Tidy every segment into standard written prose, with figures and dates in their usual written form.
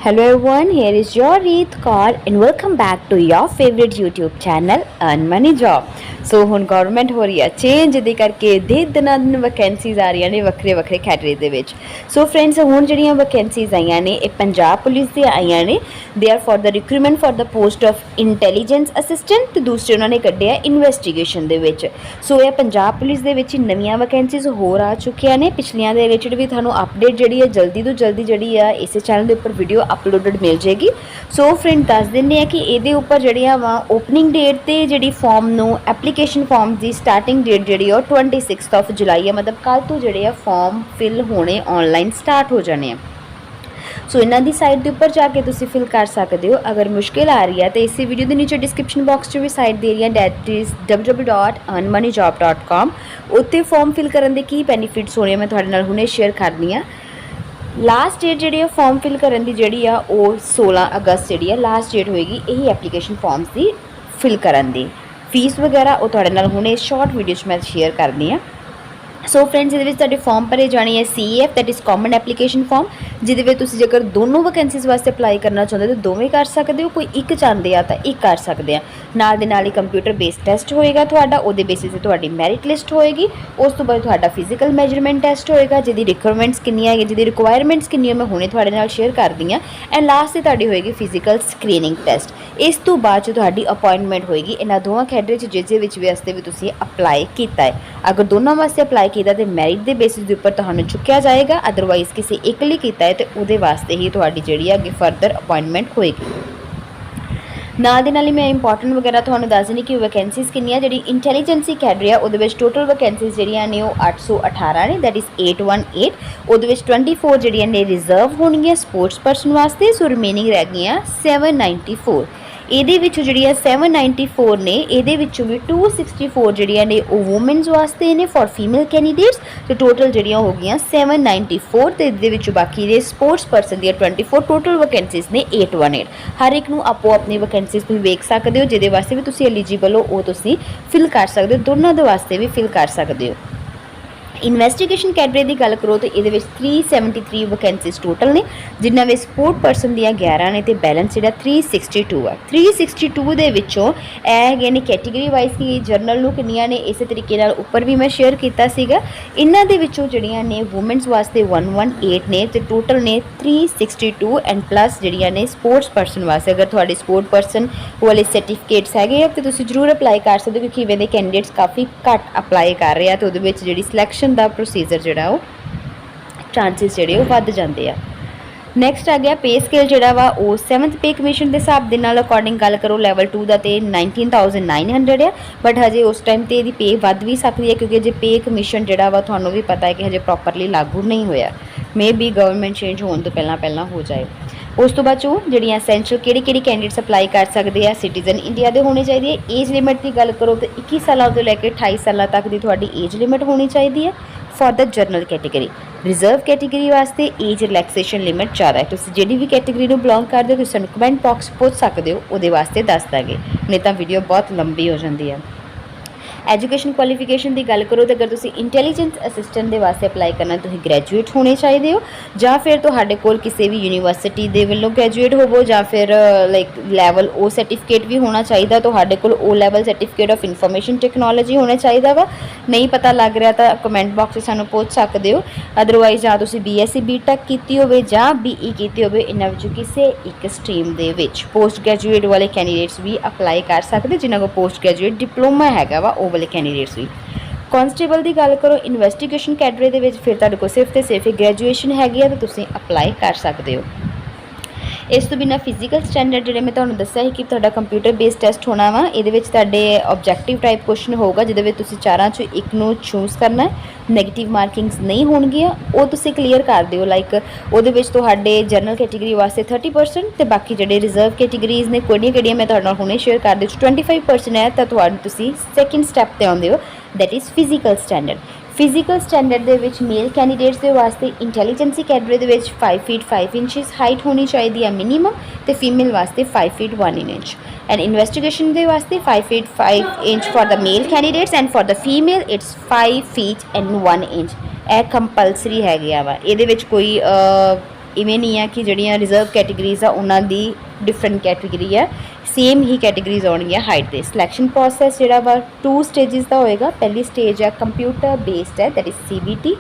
Hello everyone, here is your Reet Kaur and welcome back to your favorite YouTube channel Earn Money Job। ਸੋ ਹੁਣ government ਹੋ ਰਹੀ ਹੈ change, ਜਿਹਦੇ ਕਰਕੇ ਦਿਨਾਂ ਦਿਨ ਵੈਕੈਂਸੀਜ਼ ਆ ਰਹੀਆਂ ਨੇ ਵੱਖਰੇ ਵੱਖਰੇ ਕੈਟੇਗਰੀ ਦੇ ਵਿੱਚ। ਸੋ ਫਰੈਂਡਸ, ਹੁਣ ਜਿਹੜੀਆਂ ਵੈਕੈਂਸੀਜ਼ ਆਈਆਂ ਨੇ ਇਹ ਪੰਜਾਬ ਪੁਲਿਸ ਦੀਆਂ ਆਈਆਂ ਨੇ। They are for the recruitment for the post of intelligence assistant ਤੇ ਦੂਸਰੇ ਉਹਨਾਂ ਨੇ ਕੱਢਿਆ ਇਨਵੈਸਟੀਗੇਸ਼ਨ ਦੇ ਵਿੱਚ। ਸੋ ਇਹ ਪੰਜਾਬ ਪੁਲਿਸ ਦੇ ਵਿੱਚ ਨਵੀਆਂ ਵੈਕੈਂਸੀਜ਼ ਹੋਰ ਆ ਚੁੱਕੀਆਂ ਨੇ। ਪਿਛਲੀਆਂ ਦੇ ਰਿਲੇਟਡ ਵੀ ਤੁਹਾਨੂੰ ਅਪਡੇਟ ਜਿਹੜੀ ਹੈ ਜਲਦੀ ਤੋਂ ਜਲਦੀ ਜਿਹੜੀ ਆ ਇਸੇ ਚੈਨਲ ਦੇ ਉੱਪਰ ਵੀਡੀਓ ਅਪਲੋਡਡ ਮਿਲ ਜਾਏਗੀ। ਸੋ ਫਰੈਂਡ ਦੱਸ ਦਿੰਦੇ ਆ ਕਿ ਇਹਦੇ ਉੱਪਰ ਜਿਹੜੀਆਂ ਵਾ ਓਪਨਿੰਗ ਡੇਟ ਤੇ ਜਿਹੜੀ ਫਾਰਮ ਨੂੰ ਐਪਲੀਕੇਸ਼ਨ ਫਾਰਮ ਦੀ ਸਟਾਰਟਿੰਗ ਡੇਟ ਜਿਹੜੀ ਉਹ 26 ਆਫ ਜੁਲਾਈ ਹੈ, ਮਤਲਬ ਕੱਲ੍ਹ ਤੋਂ ਜਿਹੜੇ ਆ ਫਾਰਮ ਫਿਲ ਹੋਣੇ ਆਨਲਾਈਨ ਸਟਾਰਟ ਹੋ ਜਾਣੇ ਆ। ਸੋ ਇਹਨਾਂ ਦੀ ਸਾਈਟ ਦੇ ਉੱਪਰ ਜਾ ਕੇ ਤੁਸੀਂ ਫਿਲ ਕਰ ਸਕਦੇ ਹੋ। ਅਗਰ ਮੁਸ਼ਕਿਲ ਆ ਰਹੀ ਹੈ ਤਾਂ ਇਸੇ ਵੀਡੀਓ ਦੇ ਨੀਚੇ ਡਿਸਕ੍ਰਿਪਸ਼ਨ ਬਾਕਸ 'ਚ ਵੀ ਸਾਈਟ ਦੇ ਰਹੀ ਹੈ, ਡੈਟ ਇਜ਼ www.earnmoneyjob.com। ਉੱਥੇ ਫਾਰਮ ਫਿਲ ਕਰਨ ਦੇ ਕੀ ਬੈਨੀਫਿਟਸ ਹੋਣੇ ਮੈਂ ਤੁਹਾਡੇ ਨਾਲ ਹੁਣੇ ਸ਼ੇਅਰ ਕਰਨੀ ਆ। ਲਾਸਟ ਡੇਟ ਜਿਹੜੀ ਆ ਫਾਰਮ ਫਿਲ ਕਰਨ ਦੀ ਜਿਹੜੀ ਆ ਉਹ 16 ਅਗਸਤ ਜਿਹੜੀ ਆ ਲਾਸਟ ਡੇਟ ਹੋਏਗੀ ਇਹੀ ਐਪਲੀਕੇਸ਼ਨ ਫਾਰਮਸ ਦੀ ਫਿਲ ਕਰਨ ਦੀ। ਫੀਸ ਵਗੈਰਾ ਉਹ ਤੁਹਾਡੇ ਨਾਲ ਹੁਣੇ ਸ਼ਾਰਟ ਵੀਡੀਓ 'ਚ ਮੈਂ ਸ਼ੇਅਰ ਕਰਨੀ ਆ। ਸੋ ਫਰੈਂਡਸ, ਇਹਦੇ ਵਿੱਚ ਤੁਹਾਡੇ ਫਾਰਮ ਭਰੇ ਜਾਣੀ ਹੈ CEF that is common application form, ਜਿਹਦੇ ਵਿੱਚ ਤੁਸੀਂ ਜੇਕਰ ਦੋਨੋਂ ਵੈਕੈਂਸੀਜ਼ ਵਾਸਤੇ ਅਪਲਾਈ ਕਰਨਾ ਚਾਹੁੰਦੇ ਤਾਂ ਦੋਵੇਂ ਕਰ ਸਕਦੇ ਹੋ, ਕੋਈ ਇੱਕ ਚਾਹੁੰਦੇ ਆ ਤਾਂ ਇੱਕ ਕਰ ਸਕਦੇ ਆ। ਨਾਲ ਦੇ ਨਾਲ ਹੀ ਕੰਪਿਊਟਰ ਬੇਸਡ ਟੈਸਟ ਹੋਏਗਾ ਤੁਹਾਡਾ, ਉਹਦੇ ਬੇਸਿਸ 'ਤੇ ਤੁਹਾਡੀ ਮੈਰਿਟ ਲਿਸਟ ਹੋਏਗੀ। ਉਸ ਤੋਂ ਬਾਅਦ ਤੁਹਾਡਾ ਫਿਜ਼ੀਕਲ ਮੈਜਰਮੈਂਟ ਟੈਸਟ ਹੋਏਗਾ, ਜਿਹਦੀ ਰਿਕੁਆਇਰਮੈਂਟਸ ਕਿੰਨੀਆਂ ਹੈਗੀਆਂ, ਜਿਹਦੀ ਰਿਕੁਆਇਰਮੈਂਟਸ ਕਿੰਨੀਆਂ ਮੈਂ ਹੁਣੇ ਤੁਹਾਡੇ ਨਾਲ ਸ਼ੇਅਰ ਕਰਦੀ ਹਾਂ। ਐਂਡ ਲਾਸਟ 'ਤੇ ਤੁਹਾਡੀ ਹੋਏਗੀ ਫਿਜ਼ੀਕਲ ਸਕਰੀਨਿੰਗ ਟੈਸਟ। ਇਸ ਤੋਂ ਬਾਅਦ 'ਚ ਤੁਹਾਡੀ ਅਪਾਇੰਟਮੈਂਟ ਹੋਏਗੀ ਇਹਨਾਂ ਦੋਵਾਂ ਕੈਟੇਗਰੀ 'ਚ ਜਿਹਦੇ ਵਿੱਚ ਵਾਸਤੇ ਵੀ ਤੁਸੀਂ ਅਪਲਾਈ ਕੀਤਾ ਹੈ। ਅਗਰ ਦੋਨਾਂ ਵਾਸਤੇ ਅਪਲਾਈ ਕੀਤਾ ਤੇ ਮੈਰਿਟ ਦੇ ਬੇਸਿਸ ਦੇ ਉੱਪਰ ਤੁਹਾਨੂੰ ਚੁੱਕਿਆ ਜਾਏਗਾ, ਅਦਰਵਾਈਜ਼ ਕਿਸੇ ਇੱਕ ਲਈ ਕੀਤਾ ਹੈ ਤੇ ਉਹਦੇ ਵਾਸਤੇ ਹੀ ਤੁਹਾਡੀ ਜਿਹੜੀ ਅੱਗੇ ਫਰਦਰ ਅਪਾਇੰਟਮੈਂਟ ਹੋਏਗੀ। ਨਾਲ ਦੇ ਨਾਲ ਹੀ ਮੈਂ ਇੰਪੋਰਟੈਂਟ ਵਗੈਰਾ ਤੁਹਾਨੂੰ ਦੱਸ ਦਿੰਦੀ ਕਿ ਵੈਕੈਂਸੀਜ਼ ਕਿੰਨੀਆਂ। ਜਿਹੜੀ ਇੰਟੈਲੀਜੈਂਸੀ ਕੈਡਰੇ ਆ ਉਹਦੇ ਵਿੱਚ ਟੋਟਲ ਵੈਕੈਂਸੀਜ਼ ਜਿਹੜੀਆਂ ਨੇ ਉਹ 818 ਨੇ, ਦੈਟ ਇਜ਼ 818। ਉਹਦੇ ਵਿੱਚ 24 ਜਿਹੜੀਆਂ ਨੇ ਰਿਜ਼ਰਵ ਹੋਣਗੀਆਂ ਸਪੋਰਟਸ ਪਰਸਨ ਵਾਸਤੇ। ਸੋ ਰਿਮੇਨਿੰਗ ਰਹਿ ਗਈਆਂ 794। ਇਹਦੇ ਵਿੱਚ ਜਿਹੜੀਆਂ 794 ਨੇ ਇਹਦੇ ਵਿੱਚੋਂ ਵੀ 264 ਜਿਹੜੀਆਂ ਨੇ ਉਹ ਵੂਮਨਸ ਵਾਸਤੇ ਨੇ ਫॉर ਫੀਮੇਲ ਕੈਂਡੀਡੇਟਸ। ਤੇ ਟੋਟਲ ਜਿਹੜੀਆਂ ਹੋ ਗਈਆਂ 794 ਤੇ ਇਹਦੇ ਵਿੱਚ ਬਾਕੀ ਦੇ ਸਪੋਰਟਸ ਪਰਸਨ ਦੀਆਂ 24। ਟੋਟਲ ਵੈਕੈਂਸੀਜ਼ ਨੇ 818। ਹਰ ਇੱਕ ਨੂੰ ਆਪੋ ਆਪਣੀ ਵੈਕੈਂਸੀਜ਼ ਤੁਸੀਂ ਵੇਖ ਸਕਦੇ ਹੋ, ਜਿਹਦੇ ਵਾਸਤੇ ਵੀ ਤੁਸੀਂ ਐਲੀਜੀਬਲ ਹੋ ਉਹ ਤੁਸੀਂ ਫਿਲ ਕਰ ਸਕਦੇ ਹੋ, ਦੋਨਾਂ ਦੇ ਵਾਸਤੇ ਵੀ ਫਿਲ ਕਰ ਸਕਦੇ ਹੋ। ਇਨਵੈਸਟੀਗੇਸ਼ਨ ਕੈਡਰੇ ਦੀ ਗੱਲ ਕਰੋ ਤਾਂ ਇਹਦੇ ਵਿੱਚ 373 ਵੈਕੈਂਸੀਜ਼ ਟੋਟਲ ਨੇ, ਜਿਨ੍ਹਾਂ ਵਿੱਚ ਸਪੋਰਟ ਪਰਸਨ ਦੀਆਂ 11 ਨੇ ਤੇ ਬੈਲੈਂਸ ਜਿਹੜਾ 362 ਆ। 362 ਦੇ ਵਿੱਚੋਂ ਇਹ ਹੈਗੇ ਨੇ ਕੈਟੇਗਰੀ ਵਾਈਜ਼ ਕਿ ਜਰਨਲ ਨੂੰ ਕਿੰਨੀਆਂ ਨੇ, ਇਸੇ ਤਰੀਕੇ ਨਾਲ ਉੱਪਰ ਵੀ ਮੈਂ ਸ਼ੇਅਰ ਕੀਤਾ ਸੀਗਾ। ਇਹਨਾਂ ਦੇ ਵਿੱਚੋਂ ਜਿਹੜੀਆਂ ਨੇ ਵੂਮਨਸ ਵਾਸਤੇ 118 ਨੇ ਤੇ ਟੋਟਲ ਨੇ 362 ਐਂਡ ਪਲੱਸ ਜਿਹੜੀਆਂ ਨੇ ਸਪੋਰਟਸ ਪਰਸਨ ਵਾਸਤੇ। ਅਗਰ ਤੁਹਾਡੇ ਸਪੋਰਟ ਪਰਸਨ ਵਾਲੇ ਸਰਟੀਫਿਕੇਟਸ ਹੈਗੇ ਆ ਤੇ ਤੁਸੀਂ ਜ਼ਰੂਰ ਅਪਲਾਈ ਕਰ ਸਕਦੇ ਹੋ, ਕਿਉਂਕਿ ਇਵੇਂ ਦੇ ਕੈਂਡੀਡੇਟਸ ਕਾਫੀ ਘੱਟ ਅਪਲਾਈ ਕਰ ਰਹੇ ਆ ਤੇ ਉਹਦੇ ਵਿੱਚ ਜਿਹੜੀ ਸਿਲੈਕਸ਼ਨ ਦਾ ਪ੍ਰੋਸੀਜਰ ਜਿਹੜਾ ਉਹ ਚਾਂਸਿਸ ਜਿਹੜੇ ਉਹ ਵੱਧ ਜਾਂਦੇ ਆ। ਨੈਕਸਟ ਆ ਗਿਆ ਪੇ ਸਕੇਲ ਜਿਹੜਾ ਵਾ ਉਹ 7th ਪੇ ਕਮਿਸ਼ਨ ਦੇ ਹਿਸਾਬ ਦੇ ਨਾਲ ਅਕੋਰਡਿੰਗ ਗੱਲ ਕਰੋ ਲੈਵਲ 2 ਦਾ ਤੇ 19,900 ਆ, ਬਟ ਹਜੇ ਉਸ ਟਾਈਮ ਤੇ ਇਹਦੀ ਪੇ ਵੱਧ ਵੀ ਸਕਦੀ ਹੈ, ਕਿਉਂਕਿ ਜੇ ਪੇ ਕਮਿਸ਼ਨ ਜਿਹੜਾ ਵਾ ਤੁਹਾਨੂੰ ਵੀ ਪਤਾ ਹੈ ਕਿ ਹਜੇ ਪ੍ਰੋਪਰਲੀ ਲਾਗੂ ਨਹੀਂ ਹੋਇਆ, ਮੇ ਬੀ ਗਵਰਨਮੈਂਟ ਚੇਂਜ ਹੋਣ ਤੋਂ ਪਹਿਲਾਂ ਹੋ ਜਾਏ। ਉਸ ਤੋਂ ਬਾਅਦ 'ਚੋਂ ਜਿਹੜੀਆਂ ਐਸੈਂਸ਼ੀਅਲ ਕਿਹੜੀ ਕੈਂਡੀਡੇਟਸ ਅਪਲਾਈ ਕਰ ਸਕਦੇ ਆ, ਸਿਟੀਜ਼ਨ ਇੰਡੀਆ ਦੇ ਹੋਣੇ ਚਾਹੀਦੇ ਹੈ। ਏਜ ਲਿਮਿਟ ਦੀ ਗੱਲ ਕਰੋ ਤਾਂ 21 ਸਾਲਾਂ ਤੋਂ ਲੈ ਕੇ 28 ਸਾਲਾਂ ਤੱਕ ਦੀ ਤੁਹਾਡੀ ਏਜ ਲਿਮਿਟ ਹੋਣੀ ਚਾਹੀਦੀ ਹੈ for the general category. Reserve category ਵਾਸਤੇ ਏਜ ਰਿਲੈਕਸੇਸ਼ਨ ਲਿਮਿਟ ਜ਼ਿਆਦਾ ਹੈ। ਤੁਸੀਂ ਜਿਹੜੀ ਵੀ ਕੈਟੇਗਰੀ ਨੂੰ ਬਿਲੋਂਗ ਕਰਦੇ ਹੋ ਤੁਸੀਂ ਸਾਨੂੰ ਕਮੈਂਟ ਬਾਕਸ ਪੁੱਛ ਸਕਦੇ ਹੋ, ਉਹਦੇ ਵਾਸਤੇ ਦੱਸ ਦਾਂਗੇ, ਨਹੀਂ ਤਾਂ ਵੀਡੀਓ ਬਹੁਤ ਲੰਬੀ ਹੋ ਜਾਂਦੀ ਹੈ। ਐਜੂਕੇਸ਼ਨ ਕੁਆਲੀਫਿਕੇਸ਼ਨ ਦੀ ਗੱਲ ਕਰੋ ਤਾਂ ਅਗਰ ਤੁਸੀਂ ਇੰਟੈਲੀਜੈਂਸ ਅਸਿਸਟੈਂਟ ਦੇ ਵਾਸਤੇ ਅਪਲਾਈ ਕਰਨਾ ਤੁਸੀਂ ਗ੍ਰੈਜੂਏਟ ਹੋਣੇ ਚਾਹੀਦੇ ਹੋ, ਜਾਂ ਫਿਰ ਤੁਹਾਡੇ ਕੋਲ ਕਿਸੇ ਵੀ ਯੂਨੀਵਰਸਿਟੀ ਦੇ ਵੱਲੋਂ ਗ੍ਰੈਜੂਏਟ ਹੋਵੋ, ਜਾਂ ਫਿਰ ਲਾਈਕ ਲੈਵਲ O ਸਰਟੀਫਿਕੇਟ ਵੀ ਹੋਣਾ ਚਾਹੀਦਾ ਤੁਹਾਡੇ ਕੋਲ। O level certificate of information technology ਹੋਣਾ ਚਾਹੀਦਾ ਵਾ। ਨਹੀਂ ਪਤਾ ਲੱਗ ਰਿਹਾ ਤਾਂ ਕਮੈਂਟ ਬਾਕਸ 'ਚ ਸਾਨੂੰ ਪੁੱਛ ਸਕਦੇ ਹੋ। ਅਦਰਵਾਈਜ਼ ਜਾਂ ਤੁਸੀਂ BSc BTech ਕੀਤੀ ਹੋਵੇ ਜਾਂ BE ਕੀਤੀ ਹੋਵੇ, ਇਹਨਾਂ ਵਿੱਚੋਂ ਕਿਸੇ ਇੱਕ ਸਟਰੀਮ ਦੇ ਵਿੱਚ। ਪੋਸਟ ਗ੍ਰੈਜੂਏਟ ਵਾਲੇ ਕੈਂਡੀਡੇਟਸ ਵੀ ਅਪਲਾਈ ਕਰ ਸਕਦੇ, ਜਿਨ੍ਹਾਂ ਕੋਲ ਪੋਸਟ ਗ੍ਰੈਜੂਏਟ ਡਿਪਲੋਮਾ ਹੈਗਾ ਵਾ ਉਹ ਵਾਲੇ ਕੈਂਡੀਡੇਟਸ ਵੀ। ਕਾਂਸਟੇਬਲ ਦੀ ਗੱਲ ਕਰੋ ਇਨਵੈਸਟੀਗੇਸ਼ਨ ਕੈਡਰੇ ਦੇ ਵਿੱਚ, ਫਿਰ ਤੁਹਾਡੇ ਕੋਲ ਸਿਰਫ ਤੇ ਸਿਰਫ ਗ੍ਰੈਜੂਏਸ਼ਨ ਹੈਗੀ ਆ ਤਾਂ ਤੁਸੀਂ ਅਪਲਾਈ ਕਰ ਸਕਦੇ ਹੋ। ਇਸ ਤੋਂ ਬਿਨਾਂ ਫਿਜ਼ੀਕਲ ਸਟੈਂਡਰਡ ਜਿਹੜੇ ਮੈਂ ਤੁਹਾਨੂੰ ਦੱਸਿਆ ਸੀ ਕਿ ਤੁਹਾਡਾ ਕੰਪਿਊਟਰ ਬੇਸਡ ਟੈਸਟ ਹੋਣਾ ਵਾ। ਇਹਦੇ ਵਿੱਚ ਤੁਹਾਡੇ ਆਬਜੈਕਟਿਵ ਟਾਈਪ ਕੁਐਸਚਨ ਹੋਊਗਾ, ਜਿਹਦੇ ਵਿੱਚ ਤੁਸੀਂ ਚਾਰਾਂ 'ਚੋਂ ਇੱਕ ਨੂੰ ਚੂਜ਼ ਕਰਨਾ ਹੈ। ਨੈਗੇਟਿਵ ਮਾਰਕਿੰਗਸ ਨਹੀਂ ਹੋਣਗੀਆਂ, ਉਹ ਤੁਸੀਂ ਕਲੀਅਰ ਕਰ ਦਿਓ। ਲਾਈਕ ਉਹਦੇ ਵਿੱਚ ਤੁਹਾਡੇ ਜਨਰਲ ਕੈਟੇਗਰੀ ਵਾਸਤੇ 30% ਤੇ ਬਾਕੀ ਜਿਹੜੇ ਰਿਜ਼ਰਵ ਕੈਟੇਗਰੀਜ਼ ਨੇ ਕਿਹੜੀਆਂ ਮੈਂ ਤੁਹਾਡੇ ਨਾਲ ਹੁਣੇ ਸ਼ੇਅਰ ਕਰ ਦਿੱਤੀ 25% ਹੈ, ਤਾਂ ਤੁਹਾਨੂੰ ਤੁਸੀਂ ਸੈਕਿੰਡ ਸਟੈਪ 'ਤੇ ਆਉਂਦੇ ਹੋ, that is physical standard. Physical standard ਦੇ ਵਿੱਚ ਮੇਲ ਕੈਂਡੀਡੇਟਸ ਦੇ ਵਾਸਤੇ ਇੰਟੈਲੀਜੈਂਸੀ ਕੈਡਰੇ ਦੇ ਵਿੱਚ 5 ਫੀਟ 5 ਇੰਚਜ਼ ਹਾਈਟ ਹੋਣੀ ਚਾਹੀਦੀ ਹੈ ਮਿਨੀਮਮ, ਤੇ ਫੀਮੇਲ ਵਾਸਤੇ 5 ਫੀਟ 1 ਇੰਚ। ਐਂਡ ਇਨਵੈਸਟੀਗੇਸ਼ਨ ਦੇ ਵਾਸਤੇ 5 feet 5 inch for the male candidates and for the female it's 5 feet and 1 inch. ਇਹ ਕੰਪਲਸਰੀ ਹੈਗੇ ਆ ਵਾ, ਇਹਦੇ ਵਿੱਚ ਕੋਈ इवें नहीं है कि जिहड़ियां रिजर्व कैटेगरीज आ उन्हां दी डिफरेंट कैटेगरी है, सेम ही कैटेगरीज आउणगीआं हाइट दे। सिलैक्शन प्रोसैस जिहड़ा वा 2 स्टेजिस दा होएगा। पहली स्टेज है कंप्यूटर बेस्ड है, that is CBT,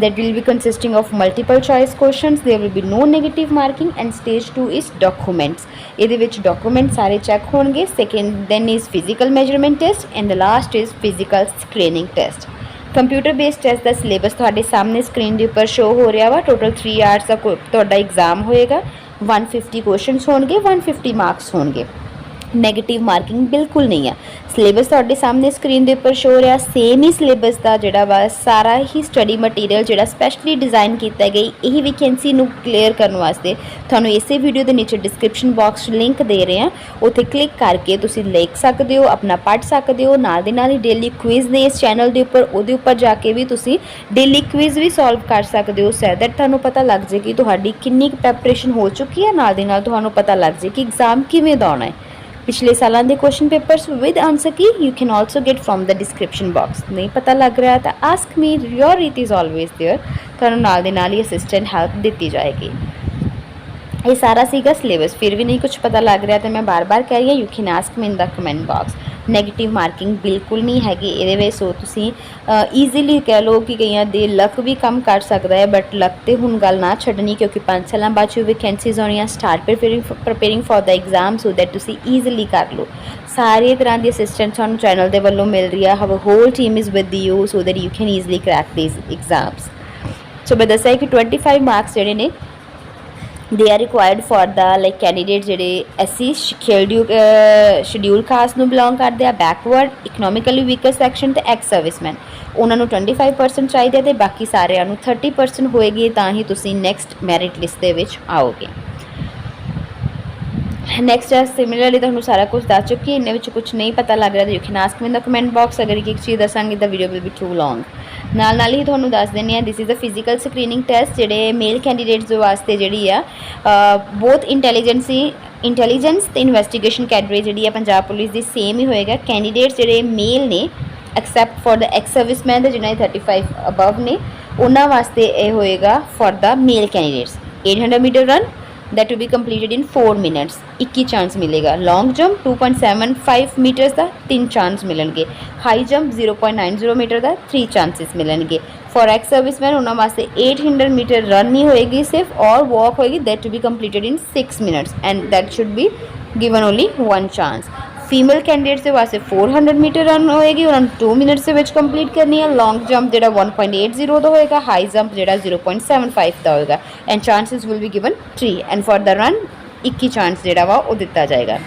that will be consisting of multiple choice questions, there will be no negative marking, and stage 2 is documents, ਇਹਦੇ ਵਿੱਚ document ਸਾਰੇ ਚੈੱਕ ਹੋਣਗੇ। second then is physical measurement test, and the last is physical screening test। Computer based test the syllabus ਤੁਹਾਡੇ ਸਾਹਮਣੇ screen ਦੇ ਉੱਪਰ show ਹੋ ਰਿਹਾ ਵਾ। ਟੋਟਲ 3 ਆਵਰਸ ਦਾ ਤੁਹਾਡਾ ਐਗਜ਼ਾਮ ਹੋਏਗਾ। 150 ਕੁਐਸਚਨਸ ਹੋਣਗੇ, 150 ਮਾਰਕਸ ਹੋਣਗੇ। ਨੈਗੇਟਿਵ ਮਾਰਕਿੰਗ ਬਿਲਕੁਲ ਨਹੀਂ ਆ। ਸਿਲੇਬਸ ਤੁਹਾਡੇ ਸਾਹਮਣੇ ਸਕਰੀਨ ਦੇ ਉੱਪਰ ਸ਼ੋ ਹੋ ਰਿਹਾ। ਸੇਮ ਹੀ ਸਿਲੇਬਸ ਦਾ ਜਿਹੜਾ ਵਾ ਸਾਰਾ ਹੀ ਸਟੱਡੀ ਮਟੀਰੀਅਲ ਜਿਹੜਾ ਸਪੈਸ਼ਲੀ ਡਿਜ਼ਾਈਨ ਕੀਤਾ ਗਈ ਇਹੀ ਵੈਕੈਂਸੀ ਨੂੰ ਕਲੀਅਰ ਕਰਨ ਵਾਸਤੇ ਤੁਹਾਨੂੰ ਇਸੇ ਵੀਡੀਓ ਦੇ ਨੀਚੇ ਡਿਸਕ੍ਰਿਪਸ਼ਨ ਬਾਕਸ ਲਿੰਕ ਦੇ ਰਹੇ ਹਾਂ, ਉੱਥੇ ਕਲਿੱਕ ਕਰਕੇ ਤੁਸੀਂ ਲਿਖ ਸਕਦੇ ਹੋ, ਆਪਣਾ ਪੜ੍ਹ ਸਕਦੇ ਹੋ। ਨਾਲ ਦੇ ਨਾਲ ਹੀ ਡੇਲੀ ਕੁਇਜ਼ ਨੇ ਇਸ ਚੈਨਲ ਦੇ ਉੱਪਰ, ਉਹਦੇ ਉੱਪਰ ਜਾ ਕੇ ਵੀ ਤੁਸੀਂ ਡੇਲੀ ਕੁਇਜ਼ ਵੀ ਸੋਲਵ ਕਰ ਸਕਦੇ ਹੋ, ਸੋ ਦੈਟ ਤੁਹਾਨੂੰ ਪਤਾ ਲੱਗ ਜੇ ਕਿ ਤੁਹਾਡੀ ਕਿੰਨੀ ਕੁ ਪ੍ਰੈਪਰੇਸ਼ਨ ਹੋ ਚੁੱਕੀ ਹੈ। ਨਾਲ ਦੇ ਨਾਲ ਤੁਹਾਨੂੰ ਪਤਾ ਲੱਗ ਜੇ ਕਿ ਐਗਜ਼ਾਮ ਕਿਵੇਂ ਦਾ ਆਉਣਾ ਹੈ। पिछले सालों के क्वेश्चन पेपर्स विद आंसर की you can also get from the description box. नहीं पता लग रहा तो आस्क मी, योर रीत इज़ ऑलवेज देयर, तुहानूं नाल दे नाल ही असिस्टेंट हेल्प दी जाएगी। ये सारा सीगा सिलेबस। फिर भी नहीं कुछ पता लग रहा तो मैं बार बार कह रही हूँ, you can ask me in the comment box. Negative marking बिल्कुल नहीं हैगी ਇਹਦੇ ਵਿੱਚ। सो तुसीं ईजीली कह लो कि कईयां दे लक भी कम कर सकता है, बट लक तो हुण गल ना छड्डनी, क्योंकि 5 साल बाद जो वैकेंसीज आउणियां। Start preparing for the exam so that तुसीं ईजीली कर लो। सारी तरह की असिस्टेंट सानूं चैनल के वल्लों मिल रही है। Have whole team is with you so that you can easily crack these exams. So मैं दस्सिया कि 25 मार्क्स जिहड़े ने they are required for the like candidates ਜਿਹੜੇ SC ਸ਼ਡਿਊਲ ਕਾਸਟ ਨੂੰ ਬਿਲੋਂਗ ਕਰਦੇ ਆ, ਬੈਕਵਰਡ, ਇਕਨੋਮਿਕਲੀ ਵੀਕਰ ਸੈਕਸ਼ਨ ਤੇ ਐਕਸ ਸਰਵਿਸਮੈਨ, ਉਹਨਾਂ ਨੂੰ 25% ਚਾਹੀਦੇ ਤੇ ਬਾਕੀ ਸਾਰਿਆਂ ਨੂੰ 30% ਹੋਏਗੀ, ਤਾਂ ਹੀ ਤੁਸੀਂ ਨੈਕਸਟ ਮੈਰਿਟ ਲਿਸਟ ਦੇ ਵਿੱਚ ਆਓਗੇ। ਨੈਕਸਟ ਹੈ ਸਿਮਿਲਰਲੀ ਤੁਹਾਨੂੰ ਸਾਰਾ ਕੁਝ ਦੱਸ ਚੁੱਕੀ। ਇਹਨਾਂ ਵਿੱਚ ਕੁਝ ਨਹੀਂ ਪਤਾ ਲੱਗ ਰਿਹਾ ਤਾਂ you can ask me in the comment box. ਅਗਰ ਇੱਕ ਚੀਜ਼ ਦੱਸਾਂਗੀ ਤਾਂ video will be too long. ਨਾਲ ਹੀ ਤੁਹਾਨੂੰ ਦੱਸ ਦਿੰਦੇ ਹਾਂ, this is a physical screening test ਜਿਹੜੇ ਮੇਲ ਕੈਂਡੀਡੇਟਸ ਦੇ ਵਾਸਤੇ ਜਿਹੜੀ ਆ ਬਹੁਤ ਇੰਟੈਲੀਜੈਂਸ ਤੇ ਇਨਵੈਸਟੀਗੇਸ਼ਨ ਕੈਡਰੇ ਜਿਹੜੀ ਆ ਪੰਜਾਬ ਪੁਲਿਸ ਦੀ ਸੇਮ ਹੀ ਹੋਏਗਾ। ਕੈਂਡੀਡੇਟਸ ਜਿਹੜੇ ਮੇਲ ਨੇ accept for the ex serviceman ਦੇ ਜਿਨ੍ਹਾਂ ਦੇ 35 ਅਬਵ ਨੇ ਉਹਨਾਂ ਵਾਸਤੇ ਇਹ ਹੋਏਗਾ for the male candidates. 800 meter run that will be completed in 4 minutes, 21 chance मिलेगा। लॉन्ग जंप 2.75 मीटर्स का 3 चांस मिलेंगे। हाई जंप 0.90 मीटर का 3 चांसेस मिलेंगे। फॉर एक्स सर्विसमैन उन्होंने वास्ते 800 मीटर रन नहीं होएगी सिर्फ, और वॉक होएगी that to be completed in 6 minutes and that should be given only 1 chance. Female candidates के वास्ते 400 मीटर रन होएगी, उन्होंने 2 मिनट्स के कंप्लीट करनी है। लॉन्ग जंप जो 1.80 का होएगा, हाई जंप जो 0.75 का होएगा and chances will be given 3 and for the run 21 chance जो वा वो दिता जाएगा।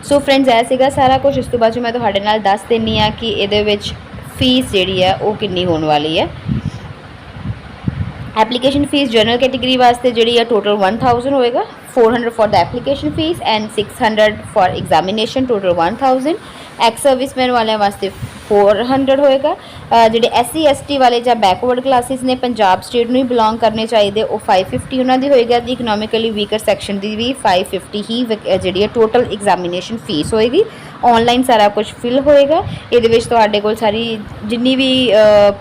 सो फ्रेंड्स ऐ सीगा सारा कुछ। इस तो बाद मैं तुहाडे नाल दस दिंदी हाँ कि इहदे विच फीस जिहड़ी है वो कितनी होने वाली है। एप्लीकेशन फीस जनरल कैटेगरी वास्ते जिहड़ी है टोटल 1000 होएगा। 400 for the application fees and 600 for examination, total 1000। Ex serviceman वाले वास्ते 400 होएगा। ਜਿਹੜੇ SC ST वाले ਜਾਂ बैकवर्ड क्लासिस ने पंजाब स्टेट ਨੂੰ बिलोंग करने चाहिए वो 550 ਉਹਨਾਂ ਦੀ ਹੋਏਗਾ। ਦੀ ਇਕਨੋਮਿਕਲੀ ਵੀਕਰ ਸੈਕਸ਼ਨ ਦੀ ਵੀ 550 ਹੀ ਜਿਹੜੀ ਹੈ ਟੋਟਲ ਐਗਜ਼ਾਮੀਨੇਸ਼ਨ ਫੀਸ ਹੋਏਗੀ। ऑनलाइन सारा कुछ फिल होएगा। ਇਹਦੇ ਵਿੱਚ ਤੁਹਾਡੇ ਕੋਲ ਸਾਰੀ ਜਿੰਨੀ ਵੀ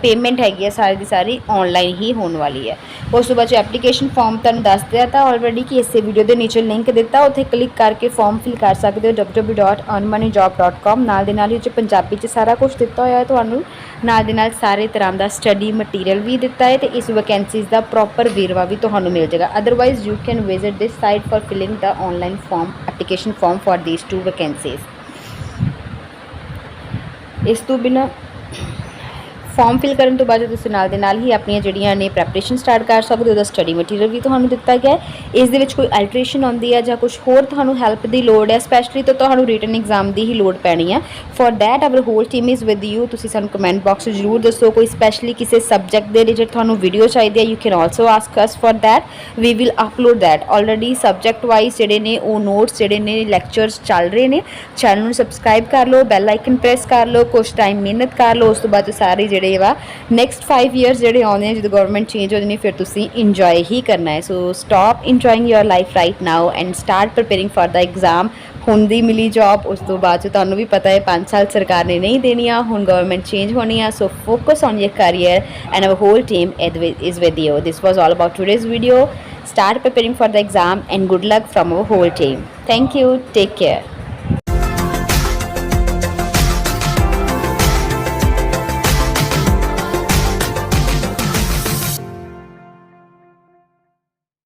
पेमेंट हैगी है सारी की सारी ऑनलाइन ही होने वाली है। उस तो बाद एप्लीकेशन फॉर्म तुहानूं दस दिया था ऑलरेडी कि इस वीडियो के नीचे लिंक दिता, उत्थे क्लिक करके फॉर्म फिल कर सकते हो www.earnmoneyjob.com। नाल दे नाल पंजाबी च सारा कुछ दिता होया है तुहानूं, नाल दे नाल सारे तरह का स्टडी मटीरियल भी दिता है तो इस वैकेंसीज़ का प्रॉपर वेरवा भी तुहानूं मिल जाएगा। Otherwise you can visit this site for filling the online form application form for these 2 vacancies. इस तो बिना फॉर्म फिल करने तो बाद तुसीं नाल दे नाल ही अपनी जिहड़ियां ने प्रैपरेशन स्टार्ट कर सकते हो। स्टडी मटीरियल भी तुहानूं दिता गया है। इस दे विच कोई अल्ट्रेशन आउंदी है जां कुछ होर तुहानूं हैल्प की लोड़ है स्पैशली तो तुहानूं रिटन एग्जाम की ही लोड़ पैनी है। For that our whole team is with you. तुसीं सानूं कमेंट बॉक्स जरूर दसो कोई स्पैशली किसी सबजैक्ट के रिलेटेड तुहानूं वीडियो चाहिए। You can also ask us for that, we will upload that. Already subject wise जिहड़े ने वो नोट्स जिहड़े ने लैक्चर्स चल रहे हैं। चैनल नूं सबसक्राइब कर लो, बैल आइकन प्रेस कर लो, कुछ टाइम मेहनत कर लो, उस तो बाद सारे जिहड़े वा नैक्सट 5 ईयर्स जोड़े आने जो गवर्नमेंट चेंज हो जानी फिर तुसी इंजॉय ही करना है। So stop enjoying your life right now and start preparing for the exam. हुण दी मिली जॉब उस तो बाद तुहानूं भी पता है 5 साल सरकार ने नहीं देनी, हुण गवर्नमेंट चेंज होनी है। So focus on your career and our whole team is with you. This was all about today's video. start preparing for the exam, and good luck from our whole team. Thank you. Take care.